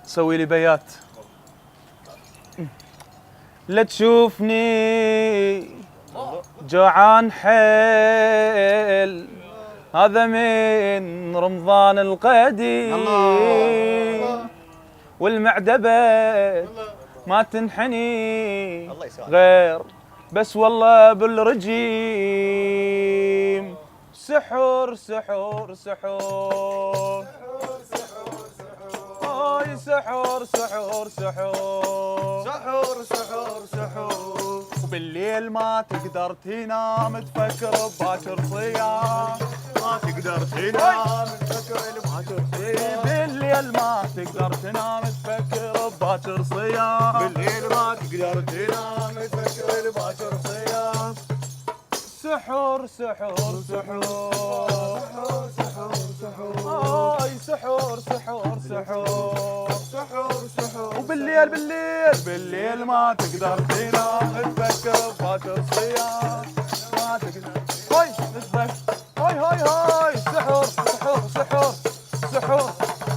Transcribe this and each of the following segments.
سوي لي بيات. لا تشوفني جوعان حيل، هذا من رمضان القديم، والمعدبة ما تنحني غير بس والله بالرجيم. سحور سحور سحور هاي سحور سحور سحور سحور سحور سحور، وبالليل ما تقدر تنام تفكر بباكر صيام، ما تقدر تنام تفكر بباكر صيام، بالليل ما تقدر تنام تفكر بباكر صيام، بالليل ما تقدر تنام تفكر بباكر صيام. سحور سحور سحور سحور سحور هاي سحور سحور سحور سحور سحور، وبالليل بالليل ما تقدر تنام تفكر بباكر صيام، ما تقدر هاي تفكر هاي سحور سحور سحور سحور.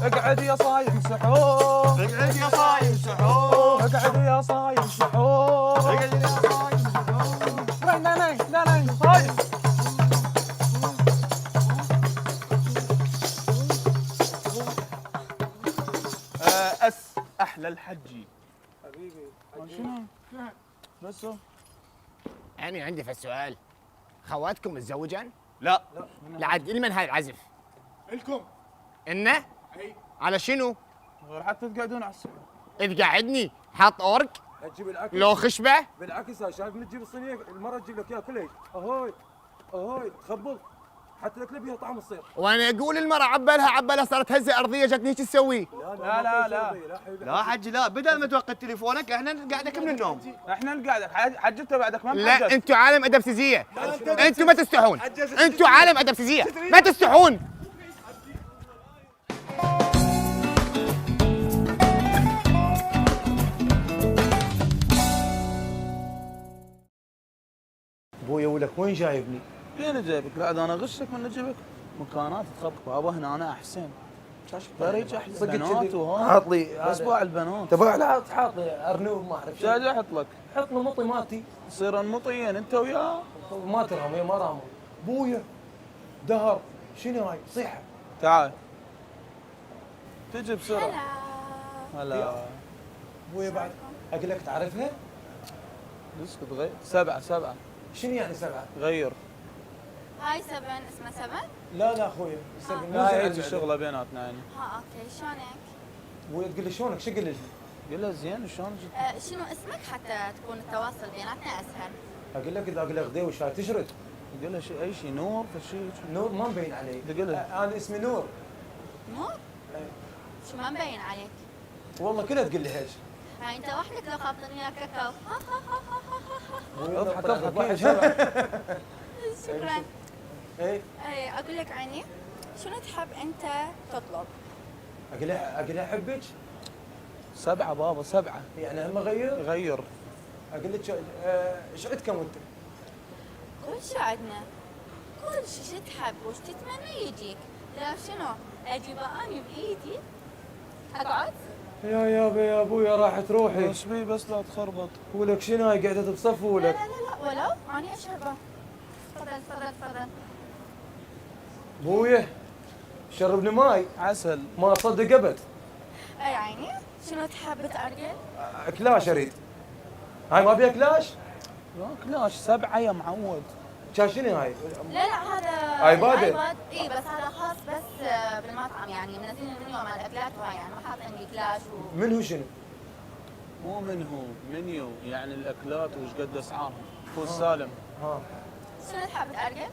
اقعد يا صايم سحور، اقعد يا صايم سحور، اقعد يا صايم سحور، اقعد يا صايم سحور. هاي احلى الحجي حبيبي شنو بس هو. أنا عندي في سؤال، خواتكم متزوجان؟ لا لعد لمن هاي العزف؟ الكم إنه؟ اي على شنو؟ غير حتى تقعدون على السحور. تقعدني حاط أورك؟ تجيب العكس، لو خشبة؟ بالعكس هاي شايف من تجيب الصينيه المره تجيب لك اياها كلش اهوي اهوي تخبط حتى الاكله بيها طعم الصير. وأنا أقول المرة عبالها صارت هزة أرضية جتني ايش تسوي؟ لا حبيبي لا حجي لا، بدل ما توقد تليفونك احنا نقعدك من النوم. احنا نقعدك حجته بعدك ما لا محجت. أنتوا عالم أدب سيزية، أنتوا ما تستحون، أنتوا عالم أدب سيزية، ما تستحون. ابويا ولك وين جايبني؟ فين جايبك؟ لا عاد انا اغشك من اللي جبك. مكانات تخبط بابا هنا انا احسن. فريج احلى صدق بنات كذي. وهون. حاط لي بس باع البنات. تبع لا حاط لي ارنوب ما اعرف شو اجي احط لك؟ حط له مطي ماتي يصير انمطيين انت وياه. ما ترام ما راموا. ابويا دهر شنو هاي صيحه. تعال تجي بسرعه. هلا ابويا بعد اقول لك تعرفها؟ اسكت غير. سبعة شنو يعني سبعه؟ غير. هاي 7 اسمها 7؟ لا اخويا لا هيك الشغله بيناتنا يعني. ها اوكي شلونك؟ ابويا تقول لي شلونك شو قل لي؟ قل له زين شلون جيت؟ شنو اسمك حتى تكون التواصل بيناتنا اسهل؟ اقول لك اذا اقول لك غديوي شاي تشرد. قل له شيء اي شيء نور فشي. نور ما مبين علي. تقول له. انا اسمي نور. نور؟ شو ما مبين عليك؟ والله كلها تقول لي هيك. هاي انت وحدك لو خابطني وياك كاكاو. اضحك اضحك واحد شكرا. اي اي اقول لك عيني، شنو تحب انت تطلب؟ اقول لها احبك. 7 بابا 7. يعني هم غير. غير. اقول لك ايش عندكم انت؟ كل شيء عندنا، كل شيء شو تحب وش تتمنى يجيك. لا شنو؟ اجيبه اني بايدي اقعد؟ يا ابويا راحت روحي. بس بي بس لا تخربط. ولك شنو هاي قاعده بصف لا ولك؟ لا لا ولو اني اشربه. تفضل تفضل تفضل. ابويا شربني ماي عسل. ما اصدق ابد. اي عيني، شنو تحب تأرجل؟ كلاش اريد. هاي ما بيها كلاش؟ لا كلاش 7 يا معود. كان شنو هاي؟ لا لا هذا ايباد. اي بس هذا خاص بس بالمطعم يعني منزلين المنيو مال الاكلات وهاي يعني ما حاطين لي كلاش من هو شنو؟ مو منه منيو يعني الاكلات وش قد اسعارها. فوز سالم. ها شنو تحب تأرجل؟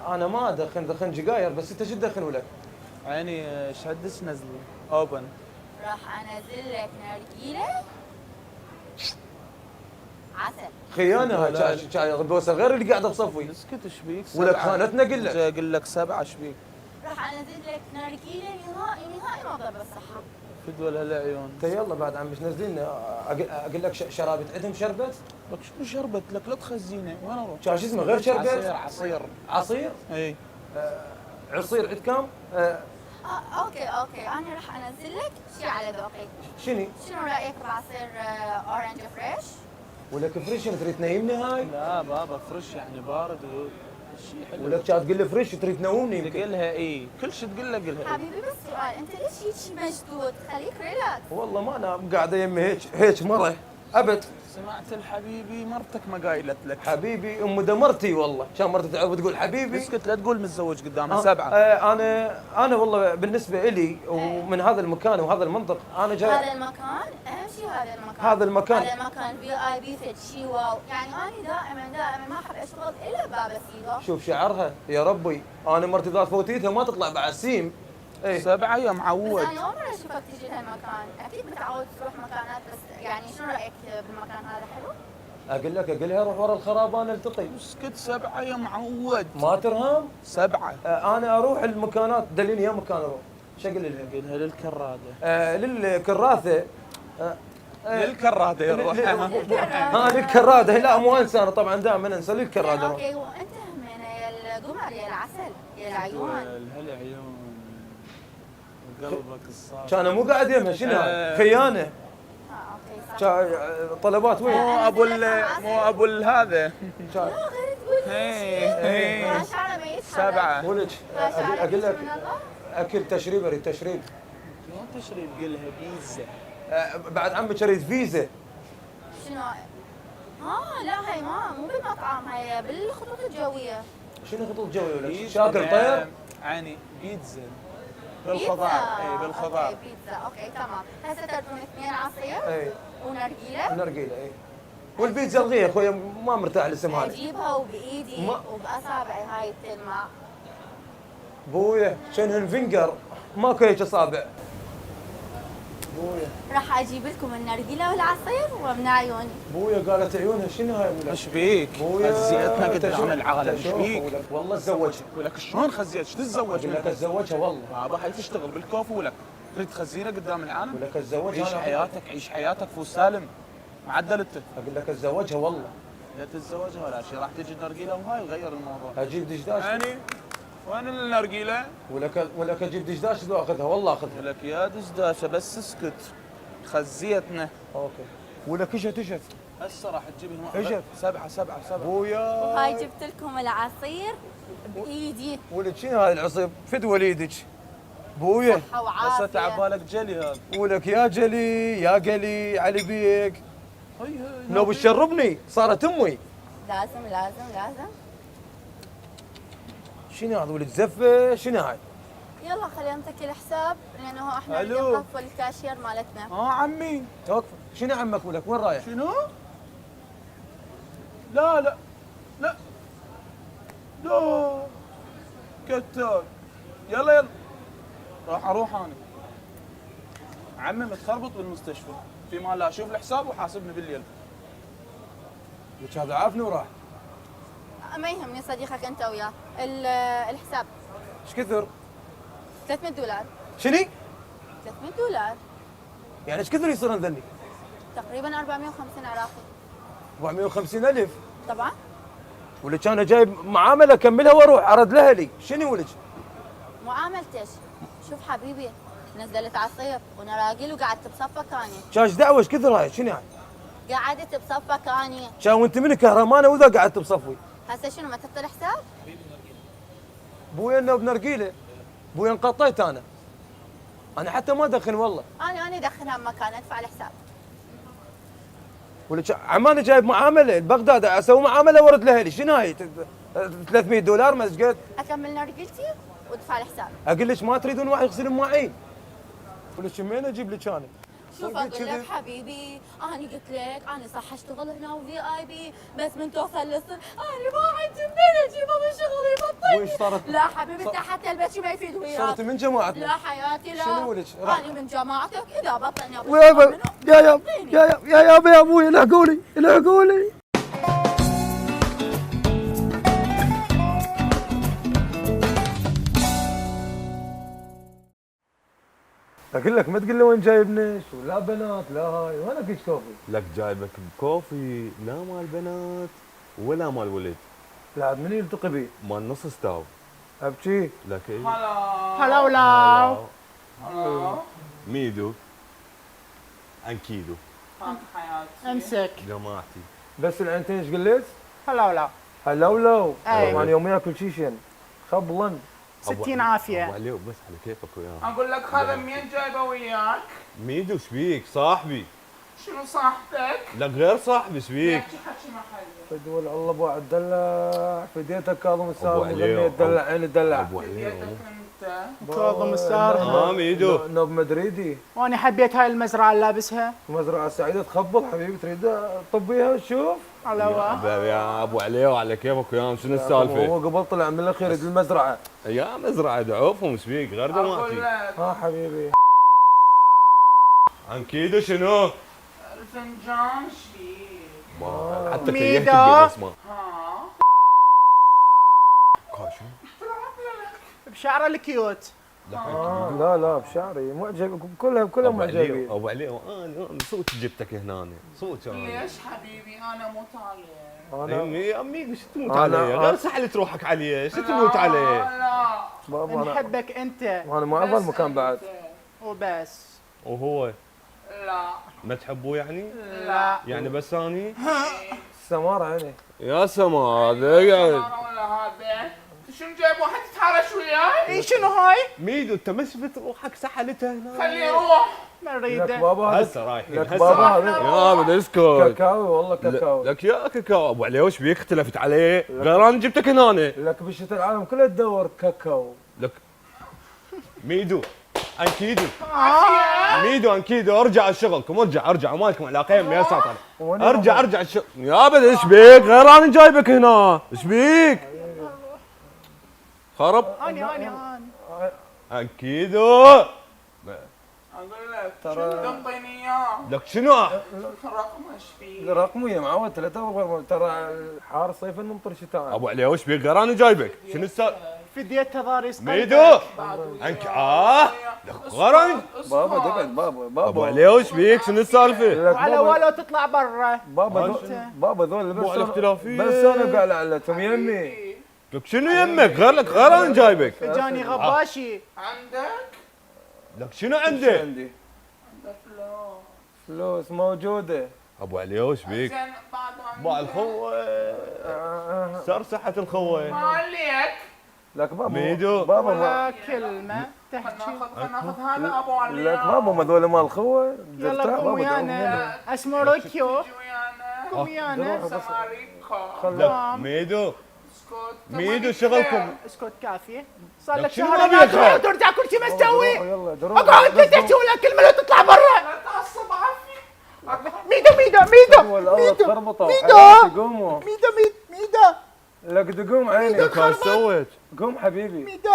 انا ما دخن جقاير بس انت شو تدخن ولك؟ عيني ايش هدس نزلي اوبن. راح انزل لك نرجيله عسل. خيانه لا. هاي بوسه غير اللي قاعده بصفي. اسكت ايش بيك؟ ولك 7. خانتنا قل لك. اقول لك 7 ايش بيك؟ راح انزل لك نرجيله نهائي ما ضر بالصحه. فدوى العيون. انت يلا بعد عم مش نازلين اقول لك شرابة عندهم شربت؟ لك شنو شربت لك لا تخزينه وين اروح؟ شو اسمه غير شربت؟ عصير. عصير؟ اي عصير عندكم؟ اوكي انا راح انزل لك شيء على ذوقي. شنو رايك بعصير اورنج فريش؟ ولك فريش تريد تنيمني هاي؟ لا بابا فريش يعني بارد شيء حلو. ولك كانت تقول لي فريش تريد تنومني يمكن. تقلها اي كل شيء تقول قلها. حبيبي بس سؤال، انت ليش هيك مشدود؟ خليك ريلاكس. والله ما انا قاعده يمي هيك مره ابد. سمعت الحبيبي مرتك ما قايلت لك. حبيبي ام دمرتي والله، كان مرتي تعرف تقول حبيبي. اسكت لا تقول متزوج قدامها 7. انا والله بالنسبه لي ومن هذا المكان وهذا المنطق انا جاي. هذا المكان اهم شيء، هذا المكان في اي بي فد شيء واو، يعني انا دائما ما احب اشتغل الا بباب سيدو. شوف شعرها يا ربي، انا مرتي ذات فوتيتها ما تطلع بعد سيم. 7 يا معود. بس انا اول مره اشوفك تجي لهالمكان، اكيد متعود تروح مكانات، بس يعني شنو رايك بالمكان هذا حلو؟ اقول لها روح ورا الخرابان التقي. اسكت 7 يا معود. ما ترهم؟ 7. انا اروح المكانات دليني يا مكان اروح. شو اقول لها؟ قلها للكراده. للكراثه. للكراده يروح. للكراده، لا مو انسى، انا طبعا دائما انسى للكراده. اوكي وانت همين يا القمر يا العسل يا العيون. هالعيون وقلبك الصافي. كان مو قاعد يمها شنو خيانه. اوكي صح. طلبات وين؟ مو ابو هذا. لا غير تقول شعره ما يتحرك. 7. ولك اقول لك اكل تشريب، اريد تشريب. شلون تشريب؟ قلها بيتزا. بعد عمك اريد فيزا. شنو؟ لا هي مو بالمطعم، هي بالخطوط الجويه. شنو خطوط جوي ولا شاكر طير؟ يعني بيتزا بالخضار. اي بالخضار. اوكي بيتزا، اوكي تمام. هسه تردون 2 عصير. اي ونرجيله. ونرجيله اي. والبيتزا الغيه اخوي ما مرتاح للاسم هذا. اجيبها وبايدي وباصابعي هاي تلمع. بويا شنهن فينجر ماكو هيك اصابع. بويا راح اجيب لكم النرجيله والعصير ومن عيوني. بويا قالت عيونها شنو هاي ولك؟ ايش بيك؟ بويا خزيتنا قدام العالم. ايش بيك؟ والله تزوجها. ولك شلون خزيت؟ ايش تتزوج؟ اقول لك اتزوجها والله. بابا هي تشتغل بالكوفي ولك تريد تخزينها قدام العالم؟ اقول لك اتزوجها. عيش حياتك، عيش حياتك فوز سالم. معدل انت. اقول لك اتزوجها والله. لا تتزوجها ولا شيء، راح تجي النرجيله وهاي وغير الموضوع. اجيب دشداش. يعني وين النرجيله؟ ولك اجيب دشداش لو اخذها والله اخذها. لك يا دشداشه بس اسكت. خزيتنا. اوكي. ولك اجت. هسه راح تجيب اجت. 7. بويا. وهاي جبت لكم العصير بايدي. ولك شنو هاي العصيب؟ فدوى ليدك. بويا. صحة وعافية. هسه تعبالك جلي هذا. ولك يا جلي يا قلي علي بيك. هي لو بتشربني صارت امي. لازم. شنو هذا ولد زفه؟ شنو هاي؟ يلا خلينا نمسك الحساب لانه احنا بدنا ألو. نقفل الكاشير مالتنا. عمي. توقف. شنو عمك ولك وين رايح؟ شنو؟ لا كتاب. يلا راح اروح انا. عمي متخربط بالمستشفى، في مال لا اشوف الحساب وحاسبني بالليل. لك هذا عافني وراح. ما يهمني صديقك انت وياه. الحساب ايش كثر؟ $300. شنو؟ $300 يعني ايش كثر يصير نذني؟ تقريبا 450 عراقي. 450,000. طبعا ولك انا جايب معامله اكملها واروح ارد لاهلي. شنو ولك؟ معاملتش. شوف حبيبي نزلت عصير ونراقيل وقعدت بصفك اني. شاش دعوه ايش كثر هاي؟ شنو هاي؟ قعدت بصفك اني. كان وانت من كهرمانه واذا قعدت بصفوي. هسه شنو ما تحط الحساب؟ بويا انه بنرقيله. بويا انقطيت انا. انا حتى ما ادخن والله. انا ادخلها بمكان ادفع الحساب. ولك عماني جايب معامله بغداد اسوي معامله وارد لاهلي. شنو هاي؟ $300 ما ايش قد؟ اكمل نرجلتي وادفع الحساب. اقول لك ما تريدون واحد يغسل مواعين. ولك منين اجيب لك انا؟ شوف اقول لك حبيبي، انا قلت لك انا صح اشتغل هنا وفي اي بي، بس من توصل للصن انا ما عندي منين اجيبه من شغلي وإيش صارت؟ لا حبيبي انت حتى البيت ما يفيد وياك. صرت من جماعتنا. لا حياتي لا. شنو ولك؟ انا من جماعتك اذا بطلني يا ابوي الحقوني. اقول لك ما تقول له وين جايبني ولا بنات لا هاي وانا كيش كوفي. لك جايبك بكوفي لا مال بنات ولا مال ولد. لا من يلتقي بي؟ مال نص ستاو. ابكي. لك ايه؟ هلا هلا هلا ميدو انكيدو هات حياتي. امسك. جماعتي. بس العينتين ايش قلت؟ هلا هلولو. أي. طبعا يوم ياكل شيشن خبلا. 60 عافيه. ابو علي بس على كيفك وياه. اقول لك هذا مين جايبه وياك؟ ميدو ايش بيك؟ صاحبي. شنو صاحبتك؟ لك غير صاحبي ايش بيك؟ يحكي حكي محلي. فدول الله ابو الدلع فديتك كاظم السار أبو علي. مغني الدلع عين الدلع. ابو علي. بديتك انت. كاظم السار. ميدو. نوب مدريدي. وانا حبيت هاي المزرعه اللي لابسها. مزرعه سعيده تخبط حبيبي تريد تطبيها شوف. هلا يا ابو علي وعلى كيفك وياه شنو هو السالفه؟ قبل طلع من الاخير يد المزرعه. يا مزرعه دعوفهم ايش بيك؟ غير اقول جماعتي. لك ها حبيبي. انكيدو شنو؟ الفنجان شيء. حتى ميدو. كيهت بالاسماء. ها كاشو. بشعره الكيوت. لا بشعري معجب كلها ابو علي معجبين. ابو علي انا صوت جبتك هنا صوت انا. ليش حبيبي انا مو طالع. انا امي امي ايش تموت أنا- عليه؟ غير سحلت روحك عليه، ايش تموت عليه؟ لا بابا انا نحبك انت انا ما ابغى المكان بعد. وبس. وهو لا ما تحبوه يعني؟ لا يعني بس اني؟ السمارة عيني. يا سماد اقعد. ولا هذا شنو جايب واحد يتحرش وياي؟ اي شنو هاي؟ ميدو انت ما شفت روحك سحلتها هنا؟ خليه يروح. ما لك نريده. بابا هذا هسه رايحين لك هسه بابا رايحين. هذا يا بدي اسكت. كاكاو والله كاكاو. لك يا كاكاو ابو علي وش بيك اختلفت عليه؟ غير انا جبتك هنا. لك بالشتاء العالم كله تدور كاكاو. لك ميدو انكيدو ميدو انكيدو ارجع لشغلكم ارجع مالكم علاقين يا ساتر. ارجع الشغل يا بدي ايش بيك؟ غير انا جايبك هنا ايش بيك؟ خرب اني انكيدو. اقول لك شنو تنطيني اياه؟ لك شنو؟ رقم ايش فيه؟ رقمه يا معود ترى الحار صيف الممطر شتاء. ابو علي وش بيك؟ غير انا جايبك شنو السالفه؟ فديت تضاريس ميدو انك غير انا بابا تقعد بابا ابو علي وش بيك؟ شنو السالفه؟ لك وعلى بابا ولو تطلع برا. بابا ذول مو على اختلافية. بس انا قاعد علتهم يمي. لك شنو يمك؟ غير انا جايبك. اجاني غباشي. عندك؟ لك شنو عندي؟ عندي عندك فلوس. فلوس موجوده. ابو علي وش بيك؟ زين بعد باع الخوه سرسحة الخوه. ما عليك. لك بابا ميدو. بابا ولا كلمه خلنا تحكي. ناخذ هذا ابو علي. لك بابا ما ذول مال الخوه. يلا قوم ويانا. اسمه روكيو. تجي ويانا. قوم ويانا. سماريكو. لك ميدو اسكت. ميدو شغلكم. اسكت كافيه. صار لك لك شنو شهر ما ما بيك؟ تروح وترجع كل شيء مستوي. يلا دروح. اقعد انت تحكي ولا كلمه لو تطلع برا. لا تعصب عفي. والله تخربطوا. ميدو. قوموا. ميدو لك تقوم عيني. لك ايش سويت؟ قوم حبيبي. ميدو.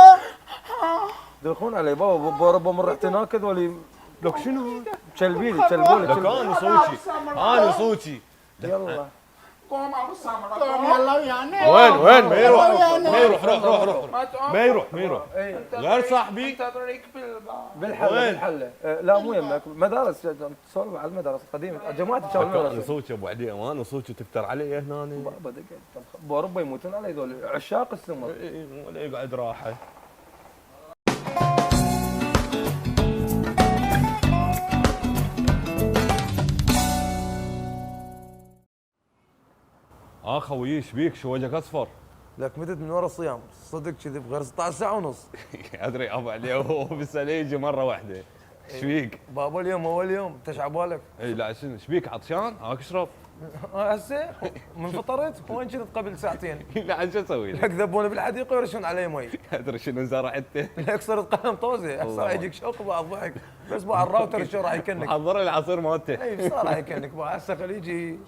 دخون علي بابا ربما رحت هناك ذولي لك شنو؟ تشلبيلي لك تشلبولي. انا صوتي انا صوتي. يلا قوم ابو سمره. قوم يلا ويانا. وين ما يروح ويانا. ما يروح روح ما تقوم. ما يروح اي غير صاحبي. انت طريق بالباب. بالحله وين؟ بالحله. لا مو يمك مدارس تسولف على المدارس القديمه جماعه لك تشاور انا المدرسه. صوتي ابو علي وانا صوتي تفتر علي هنا. بابا دقيقه باوروبا يموتون علي ذول عشاق السمر. ولا يقعد راحه. خويي ايش بيك؟ شو وجهك اصفر؟ لك مدد من ورا الصيام صدق كذي بغير 16 ساعه ونص. ادري ابو علي هو بالسنه يجي مره واحده. ايش فيك؟ بابا اليوم اول يوم تشعب بالك. اي لا شنو ايش بيك عطشان؟ هاك اشرب. هسه من فطرت وين كنت قبل ساعتين. لا عاد شو اسوي لك؟ لك ذبوني بالحديقه ويرشون علي مي. ادري شنو زرعته. لك صرت قلم طوزه صار يجيك شوق بعد ضحك بس بعد الراوتر شو راح يكنك. محضر العصير مالته. اي بس راح يكنك بعد هسه خليجي.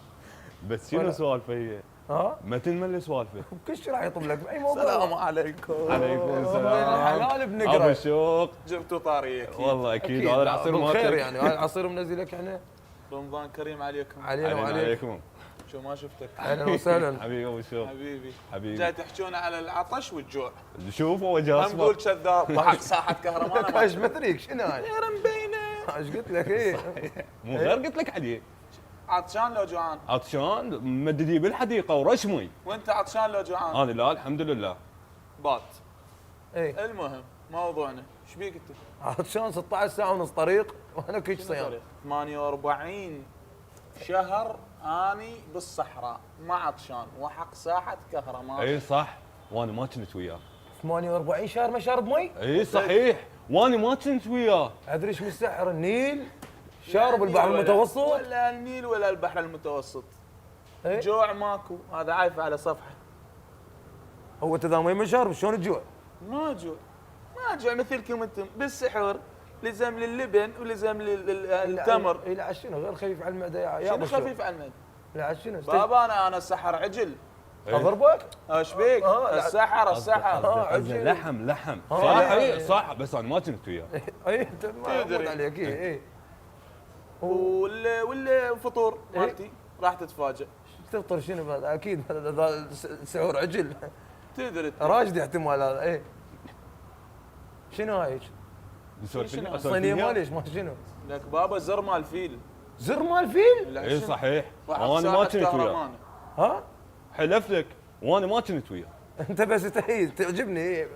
بس شنو سوالفه هي؟ ها ما تنمل سوالفه. كل شيء راح يطب لك باي موضوع. السلام عليكم. عليكم الحلال السلام. بنقرا. ابو الشوق. جبتوا طاريك. والله اكيد هذا العصير مالتك. بالخير يعني هذا العصير منزل لك احنا. رمضان كريم عليكم. علينا وعليك. عليكم. شو ما شفتك. اهلا وسهلا. حبيبي ابو الشوق. حبيبي. حبيبي. جاي تحجون على العطش والجوع. شوفوا وجه ما نقول اصفر. كذاب. ضحك ساحه كهرباء. لك ايش مثليك شنو هاي؟ غير مبينه. ايش قلت لك ايه؟ مو غير قلت لك عليه. عطشان لو جوعان. عطشان مددي بالحديقه ورش مي. وانت عطشان لو جوعان. انا لا الحمد لله. بات. اي المهم موضوعنا ايش بيك انت؟ عرفت شلون 16 ساعه ونص طريق وانا كيش صيام. 48 شهر اني بالصحراء ما عطشان وحق ساحه كهرمان. اي صح، وانا ما كنت وياه. 48 شهر ما شارب مي. اي صحيح، وانا ما كنت وياه. ادري ايش مستحر النيل شارب البحر المتوسط ولا النيل ولا البحر المتوسط. إيه؟ جوع ماكو، هذا عايف على صفحه. هو انت اذا مي ما شارب شلون تجوع؟ ما جوع مثلكم انتم بالسحور لزم للبن ولزم للتمر. اي لا شنو غير خفيف على المعده يا شنو ابو خفيف على المعده؟ لا شنو بابا انا سحر عجل. اضربك؟ ايش بيك؟ لا. السحر قصدي لحم صح. اي صح، بس انا ما كنت وياه. اي انت ما تدري. أموت عليك اي والفطور مالتي راح تتفاجئ. تفطر شنو بعد؟ اكيد هذا سحور عجل تدري راشد احتمال هذا اي شنو هاي؟ نسولف شنو؟ فيها؟ الصينيه ماليش ما شنو؟ لك بابا زر مال فيل. زر مال فيل؟ اي صحيح، راح وانا ما ساحة كنت وياه. كهرمان. ها؟ حلف لك وانا ما كنت وياه. انت بس تعجبني ما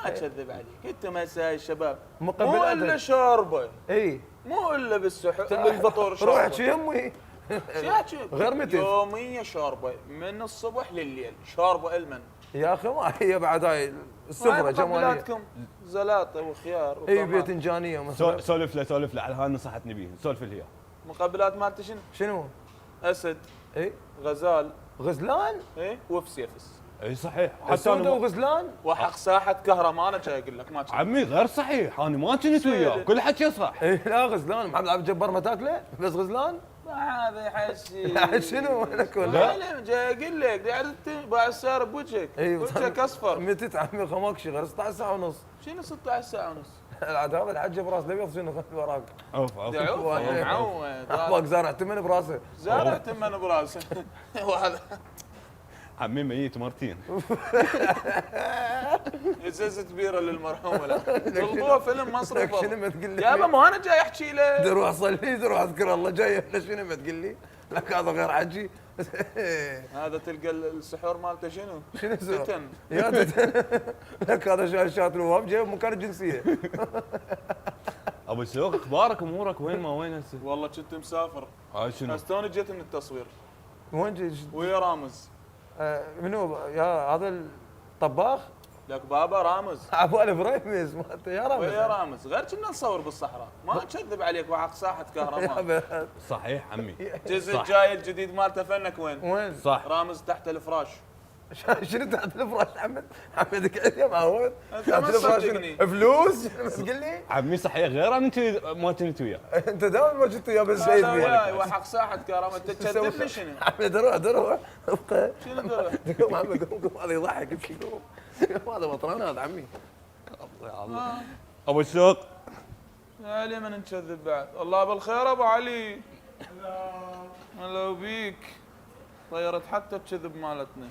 اكذب عليك، انت مساي الشباب مقبل مو أدب. الا شوربه، اي مو الا بالفطور روح شوربه. شي امي شو احكي؟ غير متى؟ يوميا شوربه من الصبح لليل، شوربه المن. يا اخي ما هي بعد هاي السفره جماليه مقبلاتكم زلاطه وخيار اي وطماطم. باذنجانيه مثلا سولف له على هاي نصحتني بيه، سولف لي اياه. مقبلات مالتي شنو؟ شنو؟ اسد، اي غزال، غزلان وفسيفس. اي صحيح، حتى حسوده انا وغزلان وحق ساحه كهرمان انا اقول لك ما كان. عمي غير صحيح، انا ما كنت وياه، كل حكي صح. اي لا غزلان محمد عبد الجبار ما تاكله بس غزلان هذا يحسي شنو لك ولا لا جاي اقول لك قاعد باع السعر بوجهك، وجهك اصفر. متى تعمي خماكشي غير 16 ساعه ونص شنو 16 ساعه ونص؟ العاد هذا الحجه براس الابيض شنو خلف وراك اوف اوف دعوه إيه. معود احمق زارع تمن براسه زارع تمن براسه. وهذا عمي ميت مرتين. ازازه بيره للمرحوم. لا طلبوه فيلم مصري شنو ما تقول لي يابا ما انا جاي احكي له. اروح اصلي اروح اذكر الله جاي شنو ما تقول لي لك هذا غير حجي هذا تلقى السحور مالته شنو؟ شنو سوى؟ تتن. يا تتن لك هذا شات الوهاب جايب مكان الجنسيه ابو سوق اخبارك امورك وين ما وين هسه؟ والله كنت مسافر هاي شنو؟ بس توني جيت من التصوير وين جي ويا رامز. منو يا هذا الطباخ لك بابا رامز ابو الف ريمز مالته يا ويا رامز رامز غير كنا نصور بالصحراء ما اكذب عليك وحق ساحه كهرمان. صحيح عمي الجزء صح. الجاي الجديد مالته فنك وين؟ وين صح. رامز تحت الفراش. شنو تحت الفراش حمد قاعد يا معود أنت تحت ما الفراش تصدقني. فلوس ما تقول لي عمي صحيح غير انا انت ما كنت وياه. انت دائما ما جيت وياه بس شيء هذا فيه وياي وحق ساحه كهرمان انت تكذبني شنو؟ حمد روح شنو دروح؟ قوم عمي قوم هذا يضحك يبكي قوم هذا بطران هذا عمي ابو السوق يا علي من نكذب بعد الله بالخير ابو علي. هلا بيك طيرت حتى الكذب مالتنا.